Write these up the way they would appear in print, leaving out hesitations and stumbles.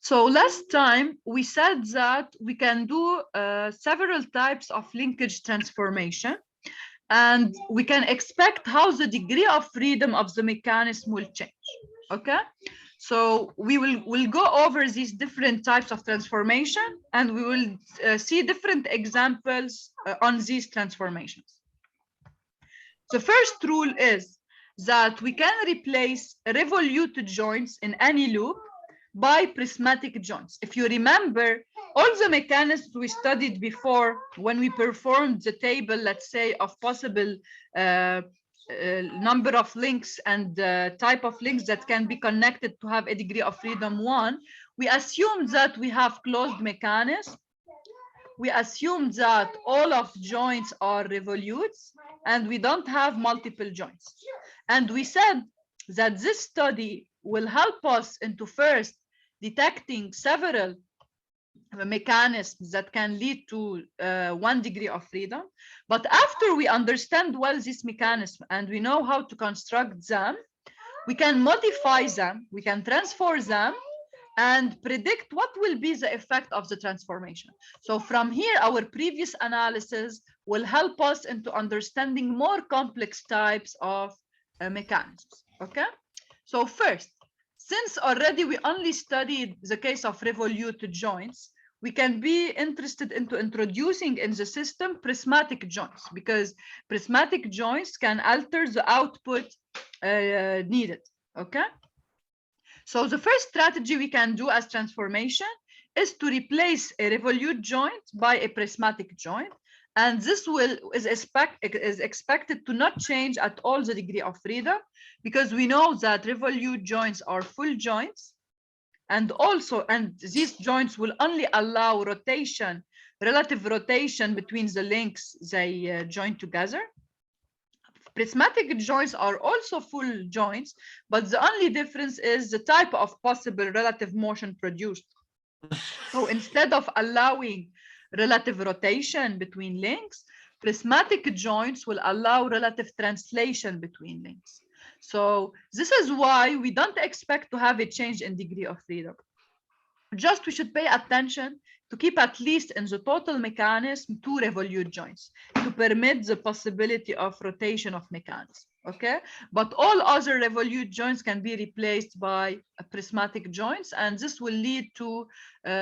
So last time we said that we can do several types of linkage transformation, and we can expect how the degree of freedom of the mechanism will change. Okay, so we'll go over these different types of transformation, and we will see different examples on these transformations. The first rule is that we can replace revolute joints in any loop by prismatic joints. If you remember, all the mechanisms we studied before when we performed the table, let's say, of possible number of links and type of links that can be connected to have a degree of freedom 1, we assumed that we have closed mechanism. We assume that all of joints are revolutes and we don't have multiple joints. And we said that this study will help us into first detecting several mechanisms that can lead to 1 degree of freedom. But after we understand well this mechanism and we know how to construct them, we can modify them, we can transform them, and predict what will be the effect of the transformation. So from here, our previous analysis will help us into understanding more complex types of mechanisms. Okay, so first, since already we only studied the case of revolute joints, we can be interested into introducing in the system prismatic joints, because prismatic joints can alter the output needed. Okay, so the first strategy we can do as transformation is to replace a revolute joint by a prismatic joint, and this is expected to not change at all the degree of freedom, because we know that revolute joints are full joints, and these joints will only allow rotation, relative rotation between the links they join together. Prismatic joints are also full joints, but the only difference is the type of possible relative motion produced. So instead of allowing relative rotation between links, prismatic joints will allow relative translation between links. So this is why we don't expect to have a change in degree of freedom. Just we should pay attention to keep at least in the total mechanism 2 revolute joints to permit the possibility of rotation of mechanism. Okay, but all other revolute joints can be replaced by prismatic joints, and this will lead to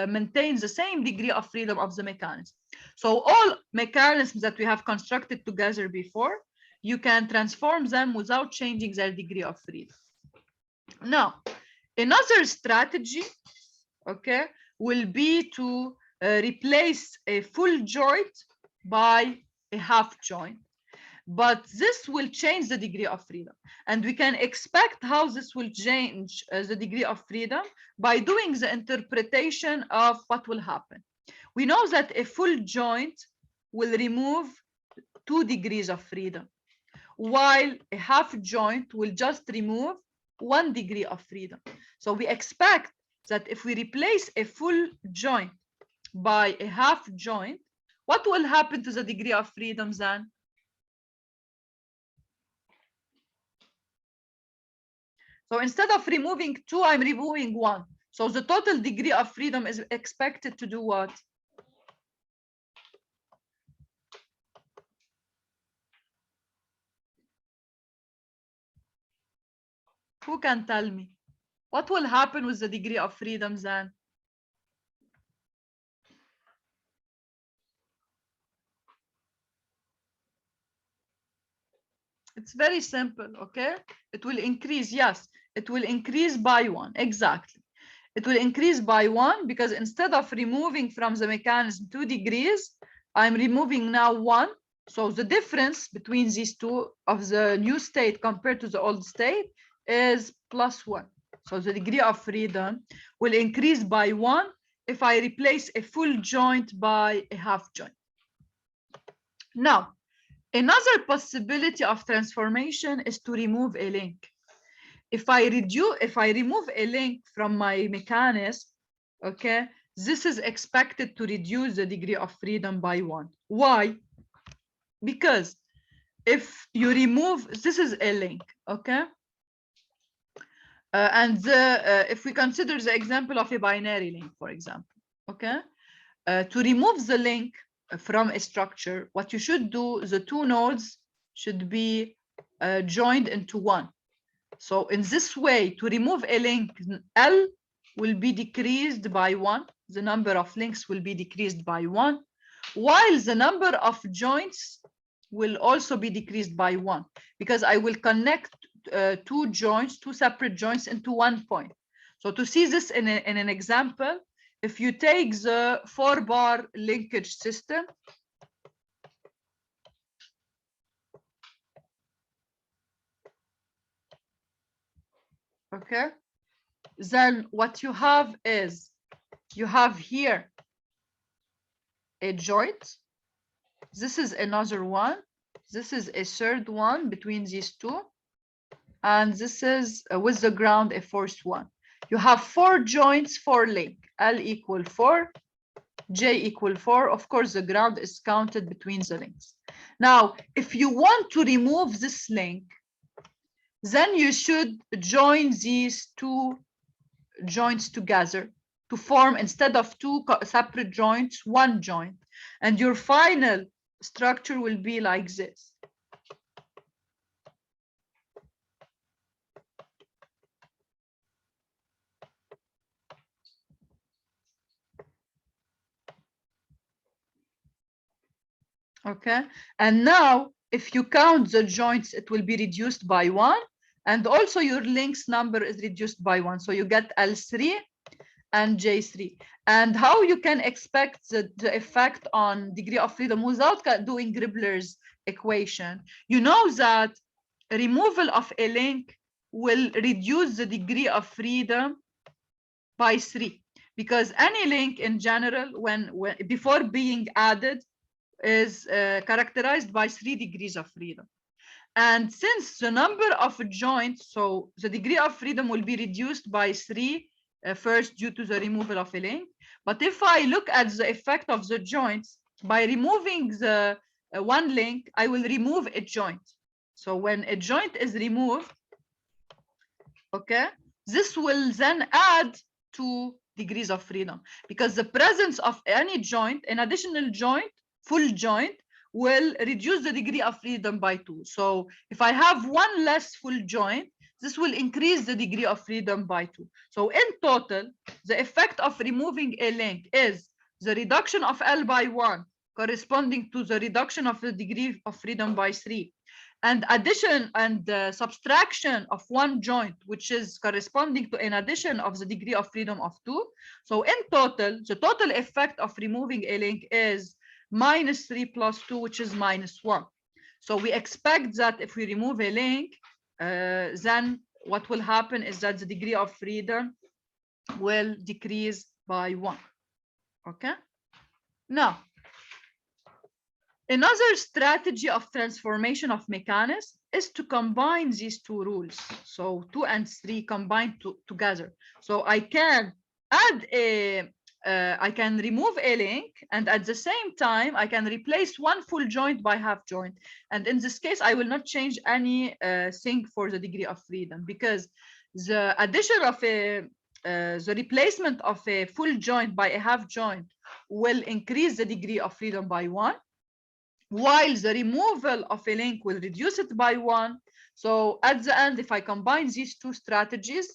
maintain the same degree of freedom of the mechanism. So all mechanisms that we have constructed together before, you can transform them without changing their degree of freedom. Now, another strategy, okay, will be to replace a full joint by a half joint, but this will change the degree of freedom, and we can expect how this will change the degree of freedom by doing the interpretation of what will happen. We know that a full joint will remove 2 degrees of freedom, while a half joint will just remove 1 degree of freedom. So we expect that if we replace a full joint by a half joint, what will happen to the degree of freedom then? So instead of removing 2, I'm removing 1. So the total degree of freedom is expected to do what? Who can tell me? What will happen with the degree of freedom then? It's very simple, okay? It will increase, yes, it will increase by 1, exactly. It will increase by 1 because instead of removing from the mechanism 2 degrees, I'm removing now 1. So the difference between these two of the new state compared to the old state is +1. So the degree of freedom will increase by 1 if I replace a full joint by a half joint. Now, another possibility of transformation is to remove a link. If I remove a link from my mechanism, okay, this is expected to reduce the degree of freedom by 1. Why? Because if you remove, this is a link, okay? If we consider the example of a binary link, for example, okay, to remove the link from a structure, what you should do, the two nodes should be joined into one. So in this way, to remove a link, L will be decreased by 1. The number of links will be decreased by 1, while the number of joints will also be decreased by 1, because I will connect two separate joints into one point. So to see this in an example, if you take the 4-bar linkage system, okay, then what you have is, you have here a joint. This is another one. This is a third one between these two. And this is with the ground, a fourth one. You have 4 joints, 4 link, L equal 4, J equal 4. Of course, the ground is counted between the links. Now, if you want to remove this link, then you should join these 2 joints together to form, instead of 2 separate joints, 1 joint. And your final structure will be like this. Okay, and now if you count the joints, it will be reduced by 1, and also your links number is reduced by 1. So you get L3 and J3. And how you can expect the effect on degree of freedom without doing Gribler's equation? You know that removal of a link will reduce the degree of freedom by 3, because any link in general, when before being added, is characterized by 3 degrees of freedom. And since the number of joints, so the degree of freedom will be reduced by 3 first due to the removal of a link. But if I look at the effect of the joints, by removing the one link, I will remove a joint. So when a joint is removed, okay, this will then add 2 degrees of freedom, because the presence of any joint, an additional joint, full joint, will reduce the degree of freedom by 2. So if I have one less full joint, this will increase the degree of freedom by 2. So in total, the effect of removing a link is the reduction of L by 1, corresponding to the reduction of the degree of freedom by 3, and addition and subtraction of one joint, which is corresponding to an addition of the degree of freedom of 2. So in total, the total effect of removing a link is -3 plus 2, which is -1. So we expect that if we remove a link, then what will happen is that the degree of freedom will decrease by 1. Okay. Now, another strategy of transformation of mechanism is to combine these 2 rules. So 2 and 3 combined together. So I can add I can remove a link, and at the same time, I can replace one full joint by half joint. And in this case, I will not change any thing for the degree of freedom, because the addition of the replacement of a full joint by a half joint will increase the degree of freedom by 1, while the removal of a link will reduce it by 1. So at the end, if I combine these 2 strategies,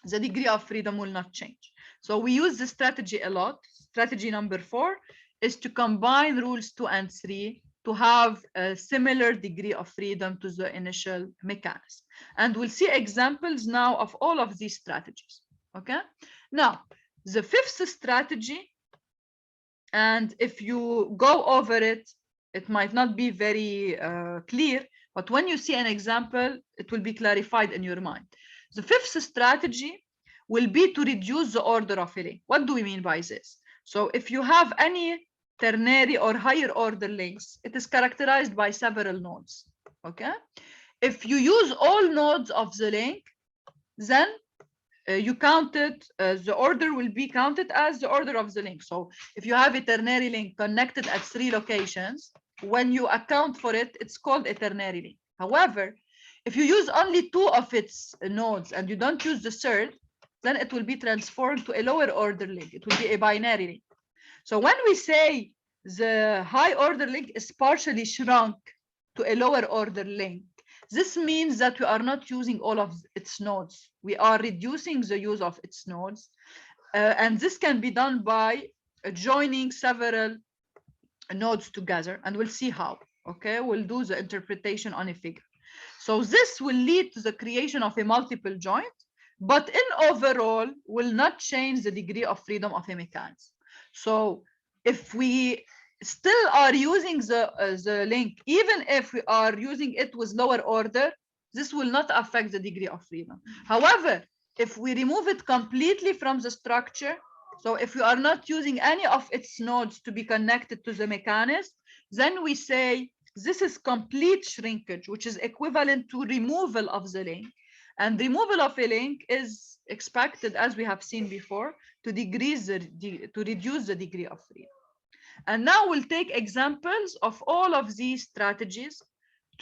the degree of freedom will not change. So we use this strategy a lot. Strategy number 4 is to combine rules 2 and 3 to have a similar degree of freedom to the initial mechanism. And we'll see examples now of all of these strategies. Okay. Now, the 5th strategy, and if you go over it, it might not be very clear, but when you see an example, it will be clarified in your mind. The 5th strategy will be to reduce the order of a link. What do we mean by this? So if you have any ternary or higher order links, it is characterized by several nodes. Okay. If you use all nodes of the link, then you count it, the order will be counted as the order of the link. So if you have a ternary link connected at 3 locations, when you account for it, it's called a ternary link. However, If you use only 2 of its nodes and you don't use the third, then it will be transformed to a lower order link. It will be a binary link. So when we say the high order link is partially shrunk to a lower order link, this means that we are not using all of its nodes. We are reducing the use of its nodes. And this can be done by joining several nodes together, and we'll see how. Okay, we'll do the interpretation on a figure. So this will lead to the creation of a multiple joint, but in overall will not change the degree of freedom of a mechanism. So if we still are using the link, even if we are using it with lower order, this will not affect the degree of freedom. However, if we remove it completely from the structure, so if we are not using any of its nodes to be connected to the mechanism, then we say this is complete shrinkage, which is equivalent to removal of the link. And removal of a link is expected, as we have seen before, to reduce the degree of freedom. And now we'll take examples of all of these strategies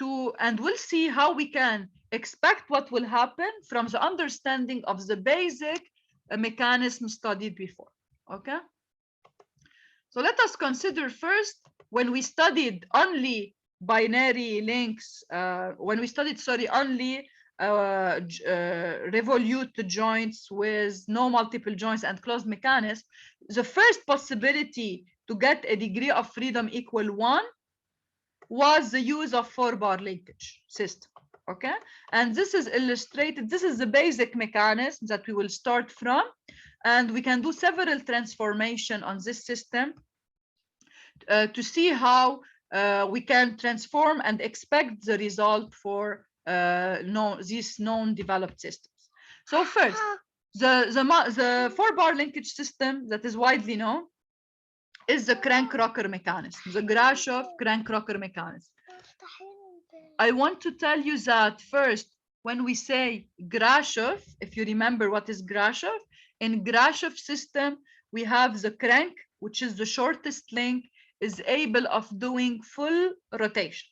and we'll see how we can expect what will happen from the understanding of the basic mechanism studied before. Okay. So let us consider first when we studied only binary links, only revolute joints with no multiple joints and closed mechanism, the first possibility to get a degree of freedom equal 1 was the use of 4-bar linkage system. Okay, and this is illustrated. This is the basic mechanism that we will start from, and we can do several transformations on this system to see how we can transform and expect the result for these known developed systems. So first, the 4-bar linkage system that is widely known is the crank rocker mechanism, the Grashof crank rocker mechanism. I want to tell you that first, when we say Grashof, if you remember what is Grashof, in Grashof system, we have the crank, which is the shortest link, is able of doing full rotation.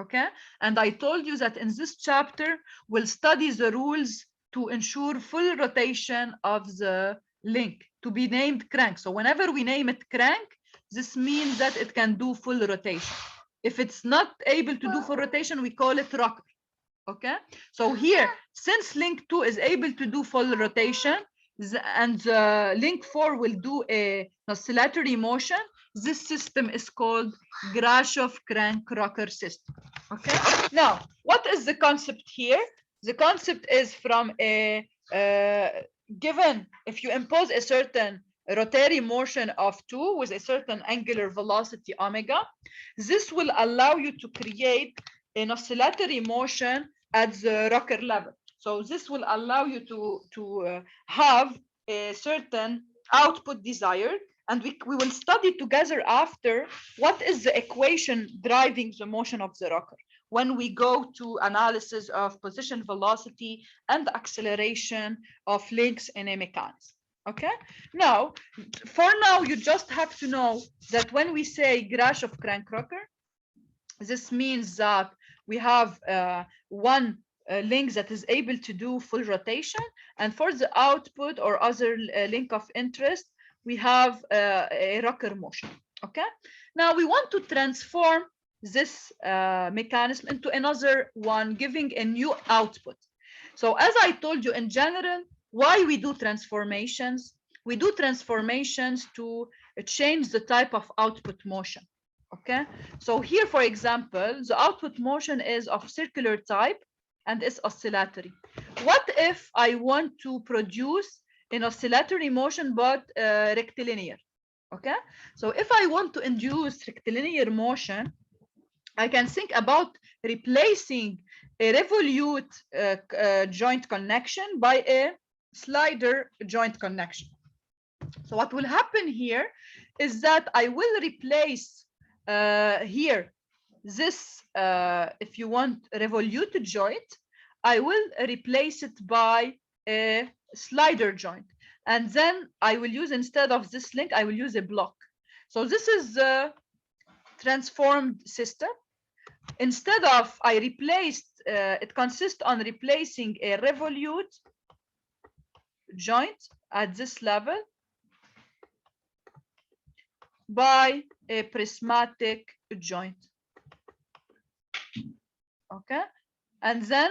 Okay, and I told you that in this chapter, we'll study the rules to ensure full rotation of the link to be named crank. So whenever we name it crank, this means that it can do full rotation. If it's not able to do full rotation, we call it rocker. Okay, so here, since link 2 is able to do full rotation, and link 4 will do a oscillatory motion, this system is called Grashof crank rocker system. Okay, now what is the concept here? The concept is from a given, if you impose a certain rotary motion of 2 with a certain angular velocity omega, this will allow you to create an oscillatory motion at the rocker level. So this will allow you to have a certain output desired, and we will study together after what is the equation driving the motion of the rocker when we go to analysis of position velocity and acceleration of links in a mechanism. Okay, now for now you just have to know that when we say Grashof crank rocker, this means that we have one link that is able to do full rotation, and for the output or other link of interest, we have a rocker motion. Okay, now we want to transform this mechanism into another one, giving a new output. So as I told you, in general, why we do transformations? We do transformations to change the type of output motion. Okay, so here, for example, the output motion is of circular type and is oscillatory. What if I want to produce an oscillatory motion but rectilinear? Okay, so if I want to induce rectilinear motion, I can think about replacing a revolute joint connection by a slider joint connection. So what will happen here is that I will replace here this, if you want, revolute joint, I will replace it by a slider joint. And then I will use, instead of this link, I will use a block. So this is the transformed system. instead of I replaced, it consists on replacing a revolute joint at this level by a prismatic joint. Okay, and then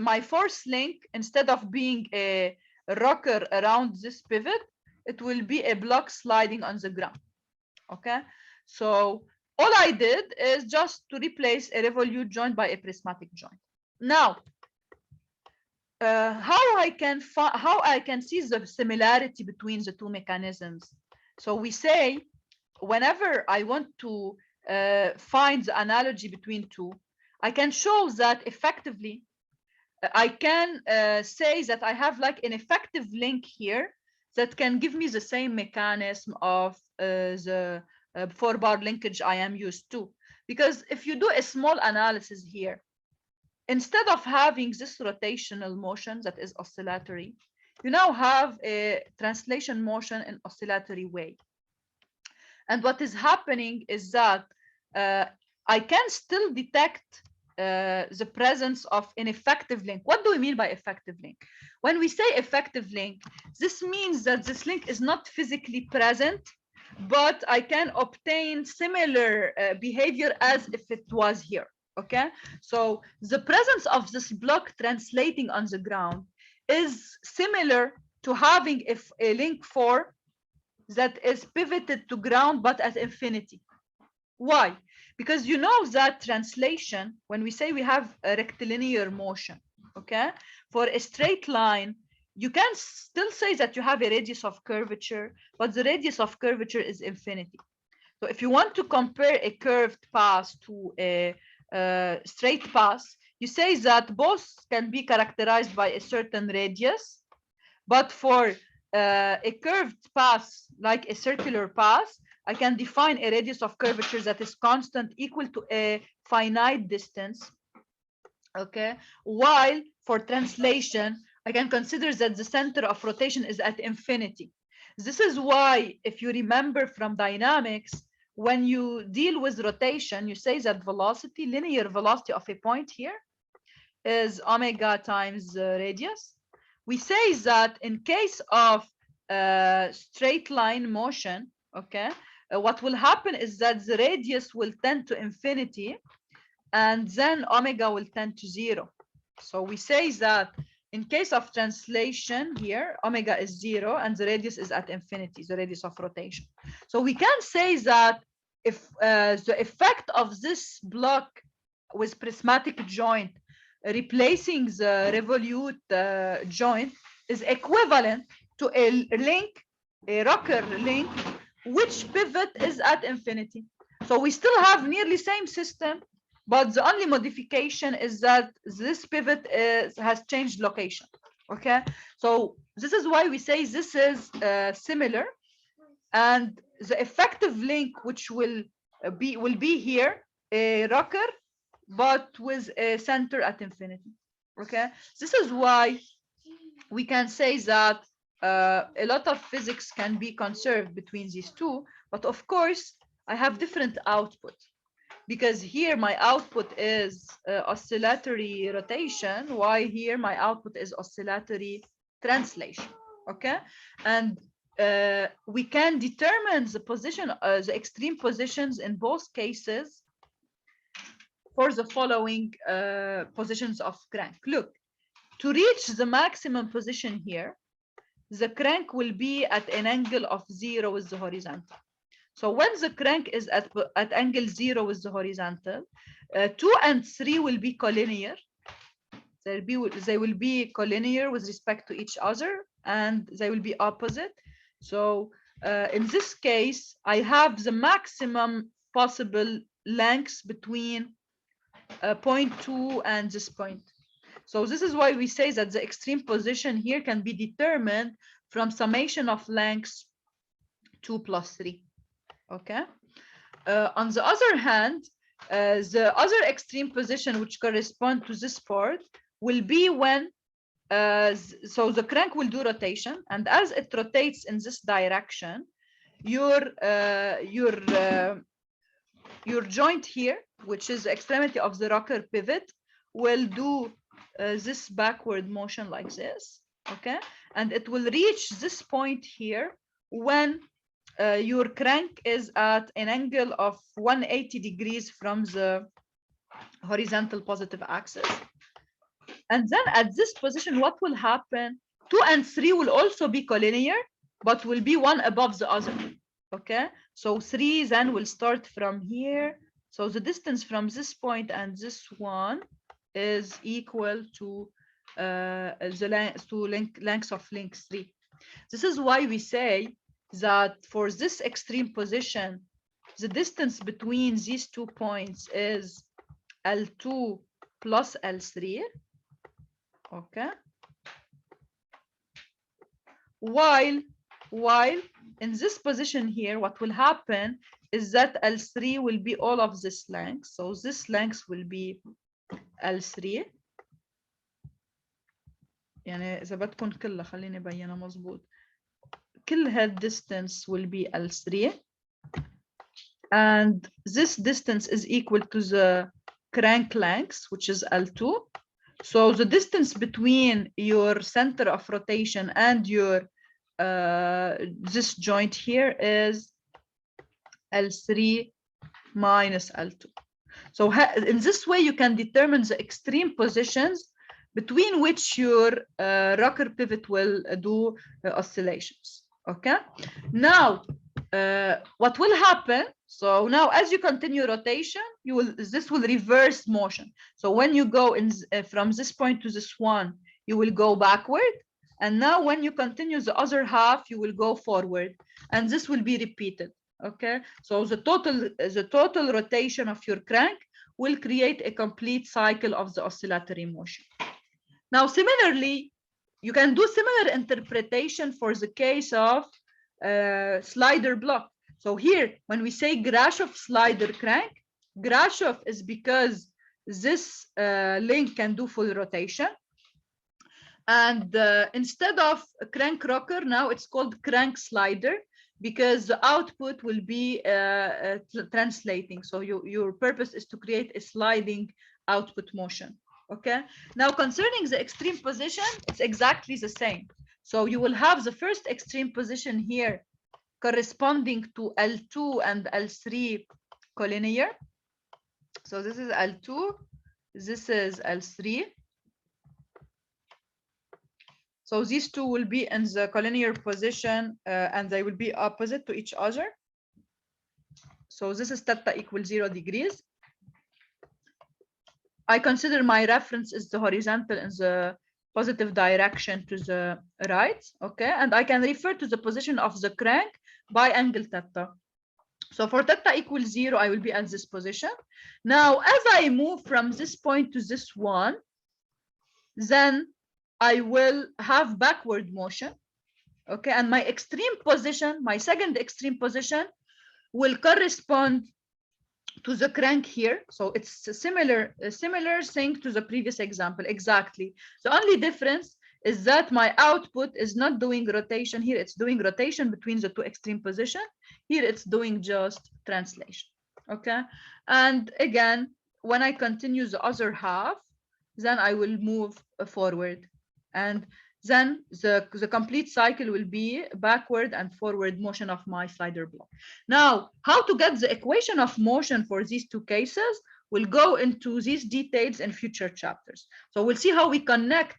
my force link, instead of being a rocker around this pivot, it will be a block sliding on the ground. Okay, so all I did is just to replace a revolute joint by a prismatic joint. Now, how I can see the similarity between the two mechanisms. So we say, whenever I want to find the analogy between two, I can show that effectively. I can say that I have like an effective link here that can give me the same mechanism of the 4-bar linkage I am used to. Because if you do a small analysis here, instead of having this rotational motion that is oscillatory, you now have a translation motion in oscillatory way. And what is happening is that I can still detect the presence of an effective link. What do we mean by effective link? When we say effective link, this means that this link is not physically present, but I can obtain similar behavior as if it was here. Okay, so the presence of this block translating on the ground is similar to having a link 4 that is pivoted to ground but at infinity. Why? Because you know that translation, when we say we have a rectilinear motion, okay, for a straight line, you can still say that you have a radius of curvature, but the radius of curvature is infinity. So if you want to compare a curved path to a straight path, you say that both can be characterized by a certain radius, but for a curved path like a circular path, I can define a radius of curvature that is constant, equal to a finite distance. Okay, while for translation, I can consider that the center of rotation is at infinity. This is why, if you remember from dynamics, when you deal with rotation, you say that velocity, linear velocity of a point here, is omega times radius. We say that in case of straight line motion, okay, what will happen is that the radius will tend to infinity, and then omega will tend to 0. So we say that in case of translation here, omega is 0 and the radius is at infinity, the radius of rotation. So we can say that if the effect of this block with prismatic joint replacing the revolute joint is equivalent to a link, a rocker link, which pivot is at infinity. So we still have nearly same system, but the only modification is that this pivot has changed location. Okay, so this is why we say this is similar, and the effective link which will be here, a rocker, but with a center at infinity. Okay, this is why we can say that a lot of physics can be conserved between these two, but of course I have different output, because here my output is oscillatory rotation, while here my output is oscillatory translation. Okay, and we can determine the position, the extreme positions in both cases for the following positions of crank. Look, to reach the maximum position here, the crank will be at an angle of 0 with the horizontal. So when the crank is at angle 0 with the horizontal, 2 and 3 will be collinear. They will be collinear with respect to each other, and they will be opposite. So in this case, I have the maximum possible lengths between point 2 and this point. So this is why we say that the extreme position here can be determined from summation of lengths 2 plus 3. Okay. On the other hand, the other extreme position which correspond to this part will be when so the crank will do rotation, and as it rotates in this direction, your your joint here, which is the extremity of the rocker pivot, will do this backward motion like this, okay? And it will reach this point here when your crank is at an angle of 180 degrees from the horizontal positive axis. And then at this position, what will happen? 2 and 3 will also be collinear, but will be one above the other. Okay, so 3 then will start from here. So the distance from this point and this one is equal to the length of link 3. This is why we say that for this extreme position, the distance between these 2 points is L2 plus L3. Okay. While in this position here, what will happen is that L3 will be all of this length. So this length will be L3. يعني إذا بدكم كلها خليني بينها مظبوط. كل هاد distance will be L3. And this distance is equal to the crank length, which is L2. So the distance between your center of rotation and your this joint here is L3 minus L2. So in this way, you can determine the extreme positions between which your rocker pivot will do oscillations. Okay. Now, what will happen? So now, as you continue rotation, this will reverse motion. So when you go in from this point to this one, you will go backward. And now when you continue the other half, you will go forward. And this will be repeated. Okay. So the total rotation of your crank will create a complete cycle of the oscillatory motion. Now, similarly, you can do similar interpretation for the case of slider block. So here, when we say Grashof slider crank, Grashof is because this link can do full rotation. And instead of crank rocker, now it's called crank slider because the output will be translating. So your purpose is to create a sliding output motion. Okay. Now, concerning the extreme position, it's exactly the same. So you will have the first extreme position here corresponding to L2 and L3 collinear. So this is L2, this is L3. So these two will be in the collinear position and they will be opposite to each other. So this is theta equals 0 degrees. I consider my reference is the horizontal in the positive direction to the right, okay? And I can refer to the position of the crank by angle theta. So for theta equals 0, I will be at this position. Now, as I move from this point to this one, then I will have backward motion, okay? And my extreme position, my second extreme position, will correspond to the crank here. So it's a similar thing to the previous example, exactly. The only difference is that my output is not doing rotation here, it's doing rotation between the two extreme positions. Here it's doing just translation, okay? And again, when I continue the other half, then I will move forward. And then the complete cycle will be backward and forward motion of my slider block. Now, how to get the equation of motion for these two cases? We'll go into these details in future chapters. So we'll see how we connect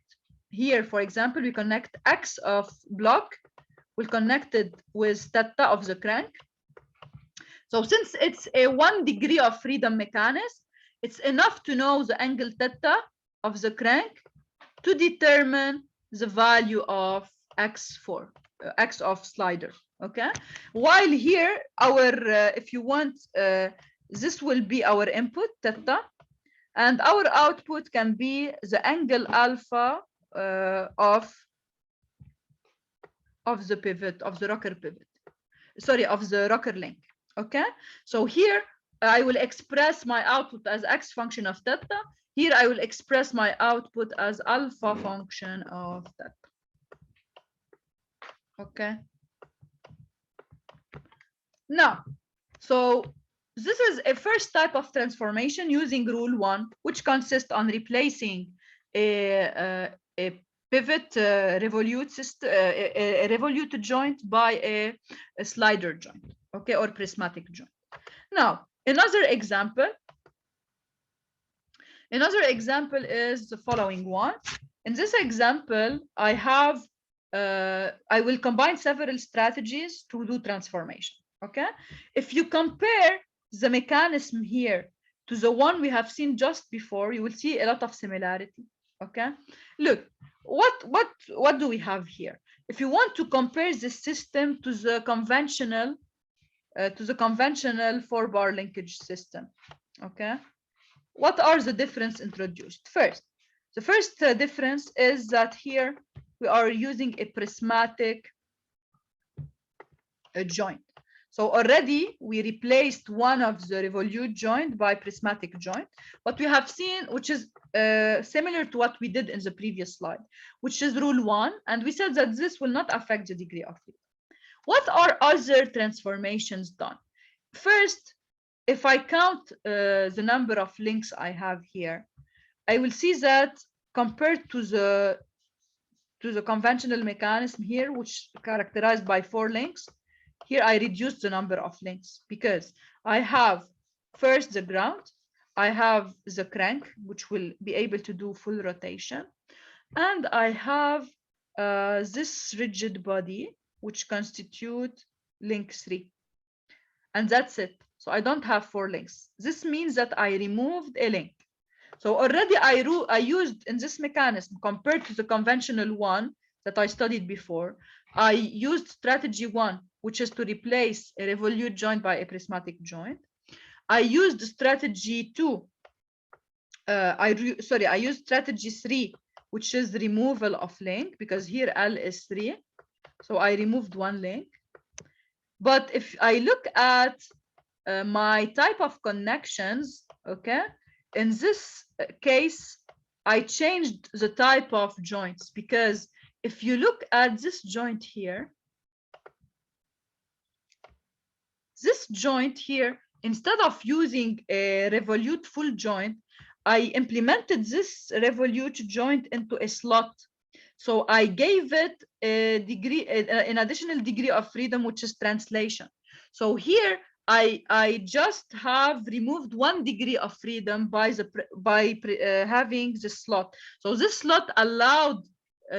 here. For example, we connect X of block, we'll connect it with theta of the crank. So since it's a 1 degree of freedom mechanism, it's enough to know the angle theta of the crank to determine the value of X4, X of slider, okay? While here, our, if you want, this will be our input, theta, and our output can be the angle alpha of the pivot, of the rocker pivot, sorry, of the rocker link, okay? So here, I will express my output as X function of theta. Here I will express my output as alpha function of theta. Okay. Now, so This is a first type of transformation using rule 1, which consists on replacing a pivot revolute system, a revolute joint by a slider joint, okay, or prismatic joint. Now, another example is the following one. In this example, I will combine several strategies to do transformation. Okay, if you compare the mechanism here to the one we have seen just before, you will see a lot of similarity. Okay, look, what do we have here? If you want to compare this system to the conventional 4-bar linkage system, okay, what are the difference introduced? First, the first difference is that here we are using a prismatic joint. So already we replaced one of the revolute joint by prismatic joint, but we have seen, which is similar to what we did in the previous slide, which is rule 1, and we said that this will not affect the degree of freedom. What are other transformations done? First, if I count the number of links I have here, I will see that compared to the conventional mechanism here, which is characterized by 4 links, here I reduced the number of links because I have first the ground, I have the crank, which will be able to do full rotation, and I have this rigid body, which constitute link 3. And that's it. So I don't have 4 links. This means that I removed a link. So already I used in this mechanism, compared to the conventional one that I studied before, I used strategy 1, which is to replace a revolute joint by a prismatic joint. I used strategy 2. I used strategy 3, which is removal of link, because here L is 3. So I removed 1 link. But if I look at my type of connections, okay, in this case, I changed the type of joints, because if you look at this joint here, instead of using a revolute full joint, I implemented this revolute joint into a slot. So I gave it an additional degree of freedom, which is translation. So here I just have removed 1 degree of freedom by having this slot. So this slot allowed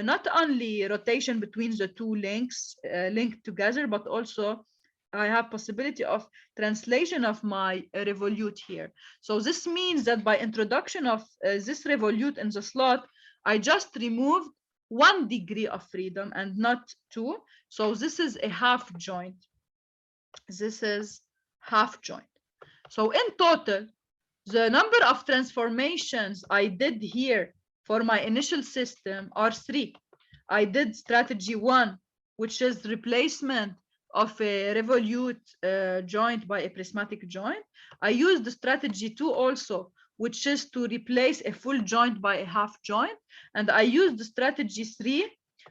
not only rotation between the 2 links linked together, but also I have possibility of translation of my revolute here. So this means that by introduction of this revolute in the slot, I just removed 1 degree of freedom and not 2. So this is a half joint. This is half joint. So in total, the number of transformations I did here for my initial system are 3. I did strategy 1, which is replacement of a revolute joint by a prismatic joint. I used the strategy 2 also, which is to replace a full joint by a half joint. And I used the strategy 3,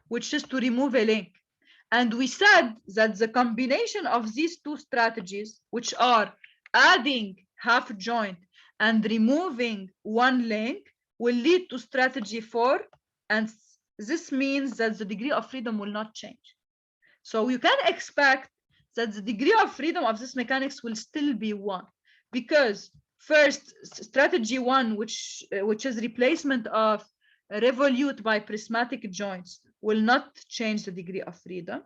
which is to remove a link. And we said that the combination of these 2 strategies, which are adding half joint and removing 1 link, will lead to strategy 4. And this means that the degree of freedom will not change. So you can expect that the degree of freedom of this mechanics will still be 1, because first strategy 1, which is replacement of a revolute by prismatic joints, will not change the degree of freedom,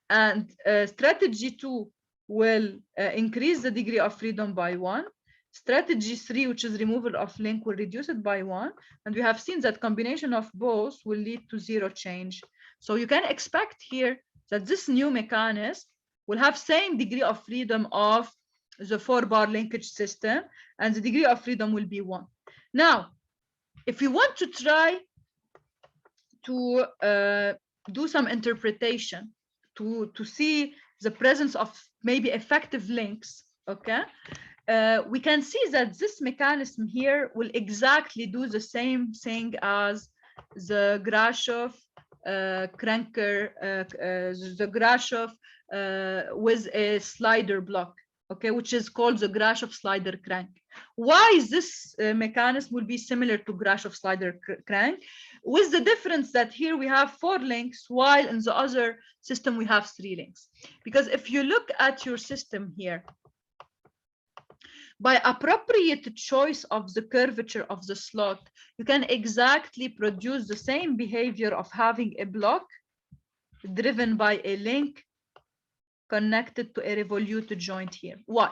and strategy 2 will increase the degree of freedom by 1. Strategy 3, which is removal of link, will reduce it by 1, and we have seen that combination of both will lead to 0 change. So you can expect here that this new mechanism will have same degree of freedom of the 4-bar linkage system, and the degree of freedom will be 1. Now, if you want to try to do some interpretation to see the presence of maybe effective links, okay, we can see that this mechanism here will exactly do the same thing as the Grashof cranker, the Grashof with a slider block. okay, which is called the Grashof slider crank. Why is this mechanism will be similar to Grashof slider crank, with the difference that here we have 4 links, while in the other system we have 3 links. Because if you look at your system here, by appropriate choice of the curvature of the slot, you can exactly produce the same behavior of having a block driven by a link connected to a revolute joint here. Why?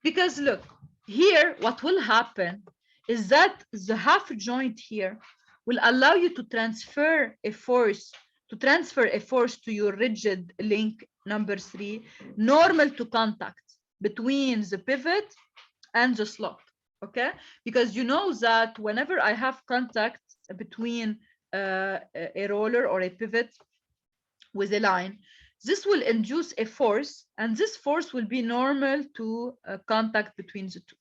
Because look, here what will happen is that the half joint here will allow you to transfer a force to your rigid link number 3, normal to contact between the pivot and the slot, okay? Because you know that whenever I have contact between a roller or a pivot with a line, this will induce a force, and this force will be normal to contact between the two,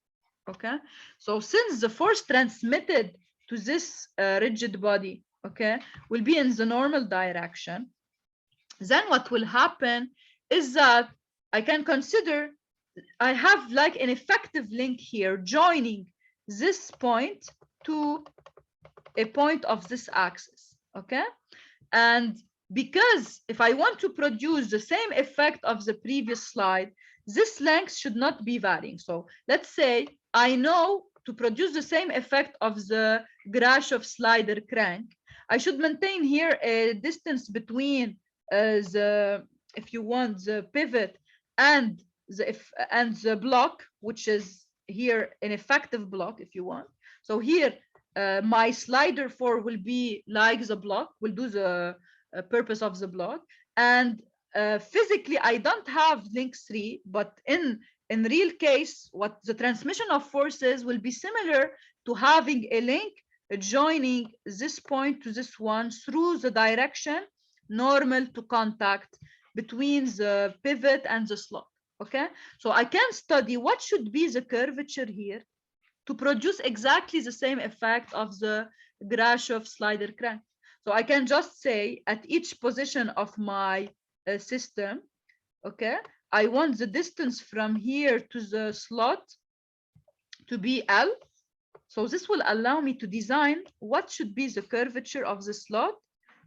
okay? So since the force transmitted to this rigid body, okay, will be in the normal direction, then what will happen is that I can consider I have like an effective link here joining this point to a point of this axis, okay? And because if I want to produce the same effect of the previous slide, this length should not be varying. So let's say I know to produce the same effect of the Grashof slider crank, I should maintain here a distance between if you want, the pivot and the block, which is here an effective block, if you want. So here my slider 4 will be like the block, will do the purpose of the block, and physically I don't have link 3, but in real case, what the transmission of forces will be similar to having a link joining this point to this one through the direction normal to contact between the pivot and the slot. Okay, so I can study what should be the curvature here to produce exactly the same effect of the Grashof slider crank. So I can just say at each position of my system, okay, I want the distance from here to the slot to be L. So this will allow me to design what should be the curvature of the slot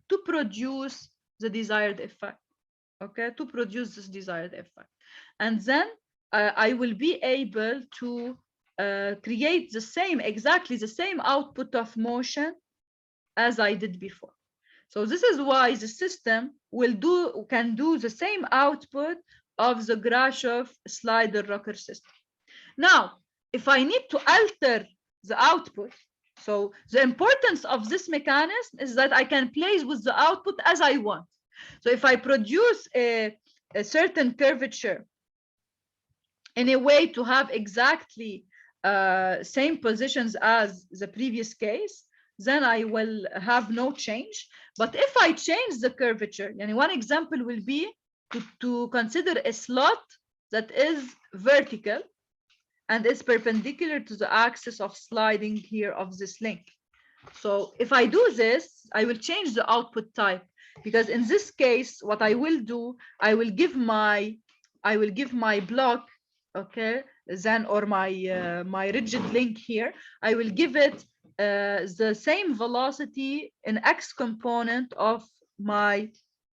to produce the desired effect, okay, to produce this desired effect. And then I will be able to create the same, exactly the same output of motion as I did before. So this is why the system can do the same output of the Grashof slider rocker system. Now, if I need to alter the output, so the importance of this mechanism is that I can play with the output as I want. So if I produce a certain curvature in a way to have exactly same positions as the previous case, then I will have no change. But if I change the curvature, and one example will be to consider a slot that is vertical and is perpendicular to the axis of sliding here of this link. So if I do this, I will change the output type, because in this case, what I will do, I will give my block, okay, then, or my rigid link here, I will give it the same velocity in X component of my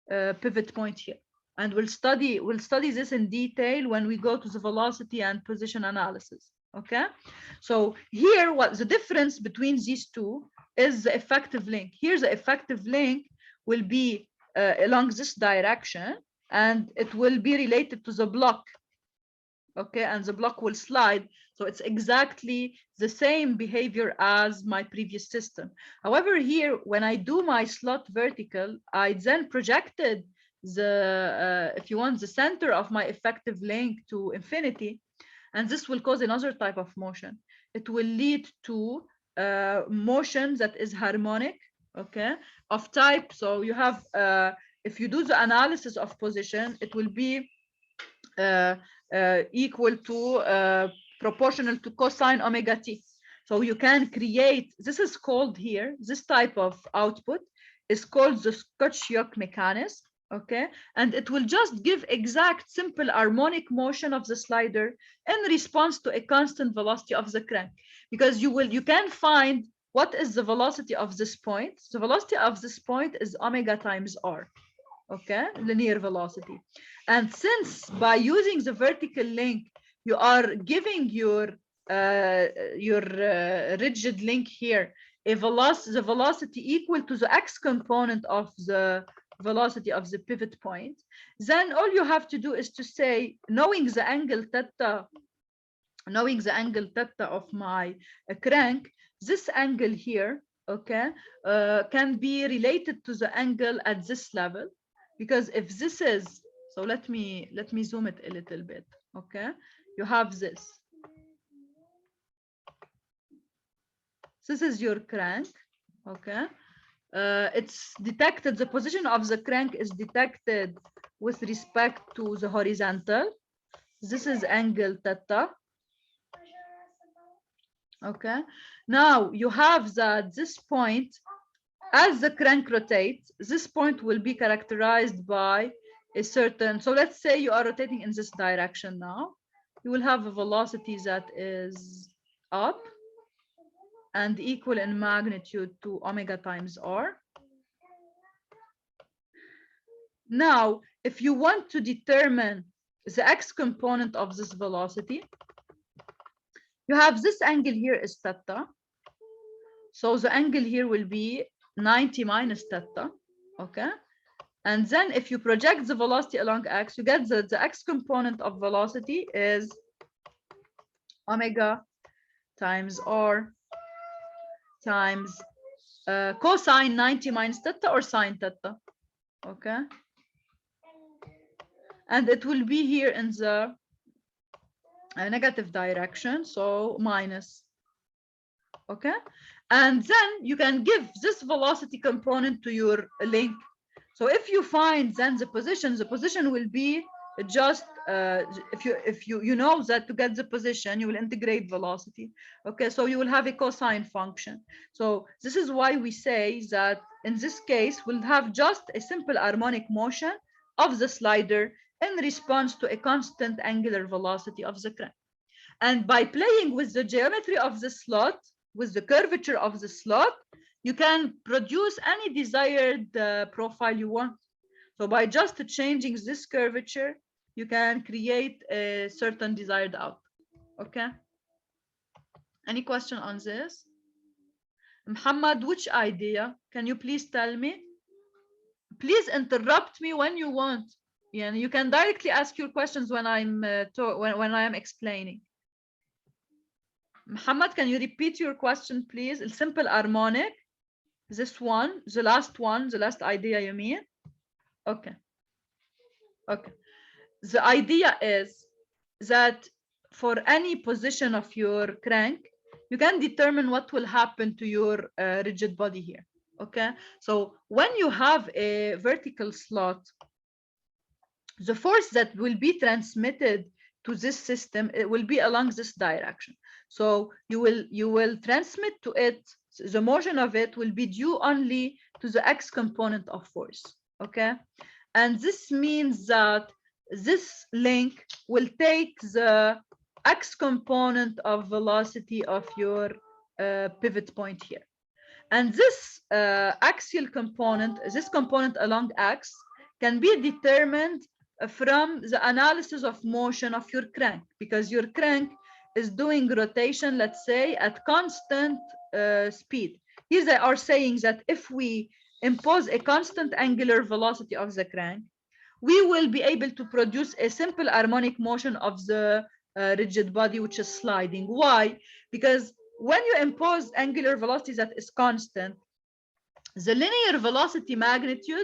pivot point here. And we'll study this in detail when we go to the velocity and position analysis. Okay, so here what the difference between these two is the effective link. Here the effective link will be along this direction, and it will be related to the block. Okay, and the block will slide. So it's exactly the same behavior as my previous system. However, here when I do my slot vertical, I then projected the if you want, the center of my effective link to infinity, and this will cause another type of motion. It will lead to motion that is harmonic, okay, of type. So you have if you do the analysis of position, it will be equal to proportional to cosine omega t. So you can create, this is called here, this type of output is called the Scotch yoke mechanism. Okay, and it will just give exact simple harmonic motion of the slider in response to a constant velocity of the crank, because you can find what is the velocity of this point. The velocity of this point is omega times r, okay, linear velocity. And since by using the vertical link you are giving your rigid link here the velocity equal to the x component of the velocity of the pivot point, then all you have to do is to say, knowing the angle theta of my crank, this angle here, okay, can be related to the angle at this level, because if this is, so let me zoom it a little bit, okay. You have this is your crank, okay. It's detected, the position of the crank is detected with respect to the horizontal. This is angle theta. Okay, now you have that this point, as the crank rotates, this point will be characterized by a certain, so let's say you are rotating in this direction now, you will have a velocity that is up and equal in magnitude to omega times r. Now, if you want to determine the x component of this velocity, you have this angle here is theta. So the angle here will be 90 minus theta, okay? And then if you project the velocity along x, you get the x component of velocity is omega times r times cosine 90 minus theta or sine theta, okay? And it will be here in the negative direction, so minus, okay. And then you can give this velocity component to your link. So if you find then the position will be just if you know that to get the position you will integrate velocity, okay. So you will have a cosine function. So this is why we say that in this case we'll have just a simple harmonic motion of the slider in response to a constant angular velocity of the crank. And by playing with the geometry of the slot, with the curvature of the slot, you can produce any desired profile you want. So by just changing this curvature, you can create a certain desired output, okay? Any question on this? Muhammad, which idea? Can you please tell me? Please interrupt me when you want. Yeah, you can directly ask your questions when I'm when I am explaining. Muhammad, can you repeat your question, please? A simple harmonic. This one, the last idea you mean? Okay. Okay. The idea is that for any position of your crank, you can determine what will happen to your rigid body here. Okay. So when you have a vertical slot, the force that will be transmitted to this system, it will be along this direction. So you will transmit to it, the motion of it will be due only to the x component of force, okay? And this means that this link will take the x component of velocity of your pivot point here. And this axial component, this component along x, can be determined from the analysis of motion of your crank, because your crank is doing rotation, let's say, at constant speed. Here they are saying that if we impose a constant angular velocity of the crank, we will be able to produce a simple harmonic motion of the rigid body, which is sliding. Why? Because when you impose angular velocity that is constant, the linear velocity magnitude